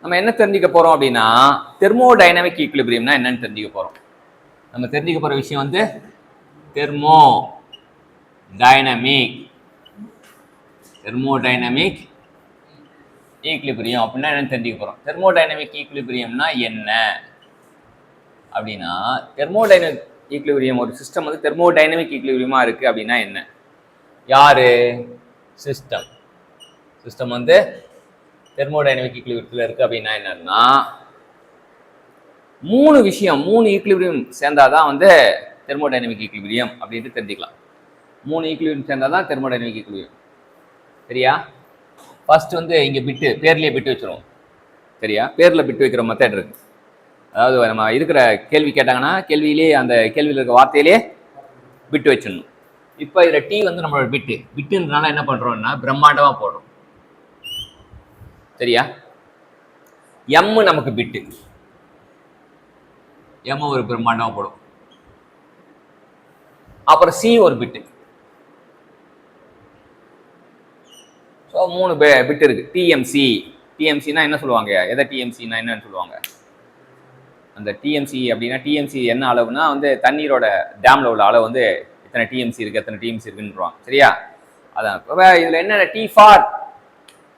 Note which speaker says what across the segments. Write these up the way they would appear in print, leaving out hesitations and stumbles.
Speaker 1: நம்ம என்ன தெரிஞ்சுக்க போறோம் அப்படின்னா தெர்மோடைனமிக் ஈக்குலிபிரியம்னா என்னன்னு தெரிஞ்சுக்க போறோம். நம்ம தெரிஞ்சுக்க போற விஷயம் வந்து தெர்மோடைனமிக் ஈக்குலிபிரியம் அப்படின்னா என்னன்னு தெரிஞ்சுக்க போறோம். தெர்மோடைனமிக் ஈக்குலிபிரியம்னா என்ன அப்படின்னா தெர்மோடைனமிக் ஈக்குலிபிரியம் ஒரு சிஸ்டம் வந்து தெர்மோடைனமிக் ஈக்குலிபிரியமா இருக்கு அப்படின்னா என்ன? யாரு சிஸ்டம் வந்து தெர்மோடைனமிக் ஈக்குலிபிரியத்துல இருக்கு அப்படின்னா என்னன்னா மூணு ஈக்குலிபிரியம் சேர்ந்தாதான் வந்து தெர்மோடைனமிக் ஈக்குலிபிரியம் அப்படின்ட்டு தெரிஞ்சுக்கலாம். 3 ஈக்குலிபிரியம் சேர்ந்தாதான் தெர்மோடைனமிக் ஈக்குலிபிரியம். சரியா? ஃபர்ஸ்ட் வந்து இங்க பேர்லயே பிட்டு வச்சிருவோம். சரியா? பேர்ல பிட்டு வைக்கிற மெத்தட் இருக்கு. அதாவது நம்ம இருக்கிற கேள்வி கேட்டாங்கன்னா கேள்வியிலே அந்த கேள்வியில் இருக்க வார்த்தையிலே பிட்டு வச்சிடணும். இப்போ இதுல டி வந்து நம்மளோட பிட்டுன்றனால என்ன பண்றோம்னா பிரம்மாண்டமா போடுறோம். சரியா? எம் நமக்கு பிட்டு, எம் ஒரு பிரம்மாண்டமா போடும். அப்புறம் சி ஒரு பிட்டு. ஸோ 3 பிட் இருக்கு. டிஎம்சினா என்ன சொல்லுவாங்க? எதை டிஎம்சினா என்னன்னு சொல்லுவாங்க? அந்த டிஎம்சி அப்படின்னா டிஎம்சி என்ன அளவுனா வந்து தண்ணீரோட டேம்ல உள்ள அளவு வந்து எத்தனை டிஎம்சி இருக்கு, எத்தனை டிஎம்சி இருக்குன்னு. சரியா? அதான் இதுல என்ன டி ஃபார்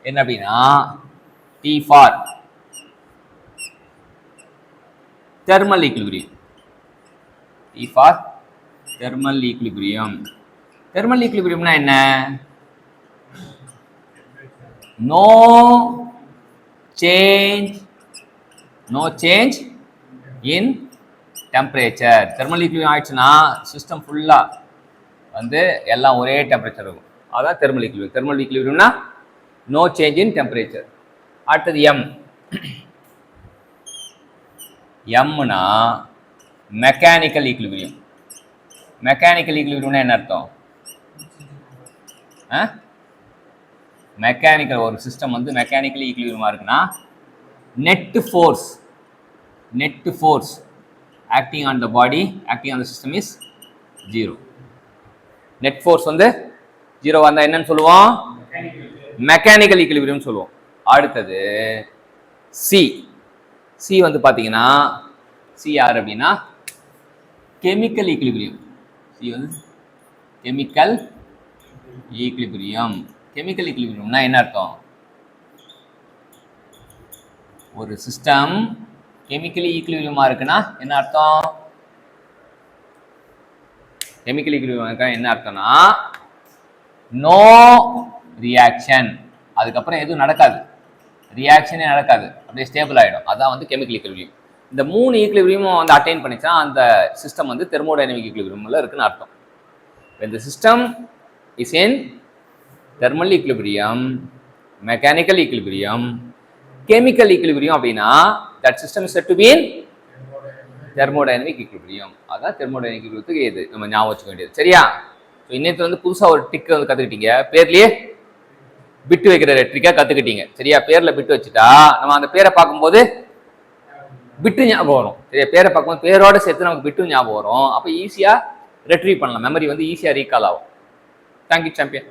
Speaker 1: என்ன அப்படின்னா T for thermal equilibrium. T for thermal equilibrium. Thermal ஈக்குலிபிரியம்னா என்ன? no change in temperature. Thermal equilibrium ஆயிடுச்சுன்னா சிஸ்டம் ஃபுல்லா வந்து எல்லாம் ஒரே டெம்பரேச்சர் இருக்கும். அதான் தெர்மல் ஈக்குலிபிரியம். தெர்மல் ஈக்குலிபிரியம்னா நோ சேஞ்ச் இன் டெம்பரேச்சர். அடுத்தது எம்னா மெக்கானிக்கல் ஈக்குலிபிரியம். மெக்கானிக்கல் ஈக்குலிபிரியம்னா என்ன அர்த்தம்? மெக்கானிக்கல் ஒரு சிஸ்டம் வந்து மெக்கானிக்கலி ஈக்குலிபிரியமா இருக்குன்னா net force acting on the body, acting on the system is 0. Net force வந்து 0 வந்தா என்னன்னு சொல்லுவோம்? மெக்கானிக்கல் ஈக்குலிபிரியம் சொல்லுவோம். அடுத்தது சி வந்து பாத்தீங்கன்னா சி யார் அப்படின்னா கெமிக்கல் ஈக்குலிபிரியம். சி வந்து கெமிக்கல் ஈக்குலிபிரியம். கெமிக்கல் ஈக்குலிபிரியம்னா என்ன அர்த்தம்? ஒரு சிஸ்டம் கெமிக்கலி ஈக்குலிபிரியமா இருக்குன்னா என்ன அர்த்தம்? கெமிக்கல் ஈக்குலிபிரியம் என்ன அர்த்தம்னா நோ ரியாக்ஷன், அதுக்கப்புறம் எதுவும் நடக்காது, ரியாக்ஷனே நடக்காது, அப்படியே ஸ்டேபிள் ஆகிடும். அதான் வந்து கெமிக்கல் ஈக்குலிபிரியம். இந்த 3 ஈக்குலிபிரியமும் வந்து அட்டைன் பண்ணிச்சா அந்த சிஸ்டம் வந்து தெர்மோடைனமிக் ஈக்குலிபிரியம்ல இருக்குன்னு அர்த்தம். when the system is in thermal equilibrium, mechanical equilibrium, chemical equilibrium அப்படின்னா that system is said to be in thermodynamic equilibrium. அதான் தெர்மோடைனமிக் ஈக்குலிபிரியத்துக்கு இது நம்ம ஞாபகம் வச்சுக்க வேண்டியது. சரியா? இன்னைக்கு வந்து புதுசா ஒரு ட்ரிக் வந்து கத்துக்கிட்டீங்க. பேர்லயே பிட்டு வைக்கிற ட்ரிக்கா கத்துக்கிட்டீங்க. சரியா? பேர்ல பிட்டு வச்சுட்டா நம்ம அந்த பேரை பார்க்கும்போது பிட்டு ஞாபகம் வரும். சரியா? பேரை பார்க்கும்போது பேரோட சேர்த்து நமக்கு பிட்டு ஞாபகம் வரும். அப்போ ஈஸியா ரெட்ரீவ் பண்ணலாம். மெமரி வந்து ஈஸியா ரீகால் ஆகும். Thank you champion.